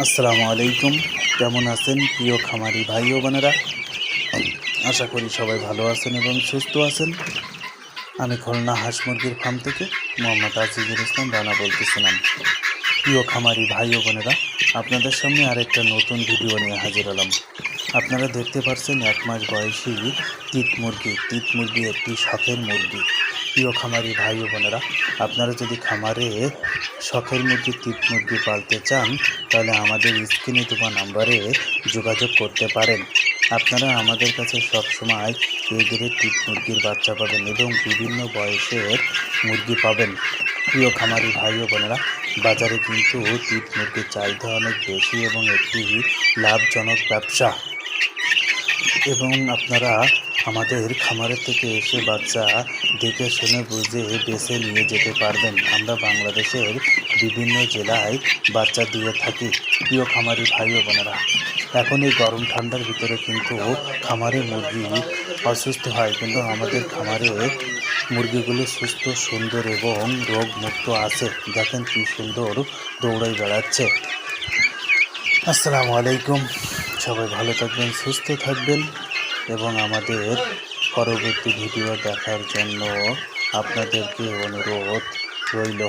আসসালামু আলাইকুম। কেমন আছেন প্রিয় খামারি ভাই ও বোনেরা? আশা করি সবাই ভালো আছেন এবং সুস্থ আছেন। আমি খুলনা হাঁস মুরগির ফার্ম থেকে মোহাম্মদ আজিজুল ইসলাম রানা বলতেছিলাম। প্রিয় খামারি ভাই ও বোনেরা, আপনাদের সামনে আরেকটা নতুন ভিডিও নিয়ে হাজির হলাম। আপনারা দেখতে পাচ্ছেন 1 মাস বয়সী তিত মুরগি একটি শখের মুরগি। প্রিয় খামারি ভাই ও বোনেরা, আপনারা যদি খামারে শখের মুরগি তিত মুরগি পালতে চান তাহলে আমাদের স্ক্রিনে দেওয়া নাম্বারে যোগাযোগ করতে পারেন। আপনারা আমাদের কাছে সবসময় এই গ্রেড তিত মুরগির বাচ্চা পাবেন এবং বিভিন্ন বয়সের মুরগি পাবেন। প্রিয় খামারি ভাই ও বোনেরা, বাজারে কিন্তু তিত মুরগির চাহিদা অনেক বেশি এবং একটি লাভজনক ব্যবসা, এবং আপনারা আমাদের খামারের থেকে এসে বাচ্চা দেখে শুনে বুঝে বেছে নিয়ে যেতে পারবেন। আমরা বাংলাদেশের বিভিন্ন জেলায় বাচ্চা দিয়ে থাকি। প্রিয় খামারি ভাই ও বোনেরা, এখন এই গরম ঠান্ডার ভিতরে কিন্তু খামারে মুরগি অসুস্থ হয়, কিন্তু আমাদের খামারে মুরগিগুলো সুস্থ, সুন্দর এবং রোগমুক্ত আছে। দেখেন কি সুন্দর দৌড়াই বেড়াচ্ছে। আসসালামু আলাইকুম। সবাই ভালো থাকবেন, সুস্থ থাকবেন এবং আমাদের পরবর্তী ভিডিও দেখার জন্য আপনাদেরকে অনুরোধ রইল।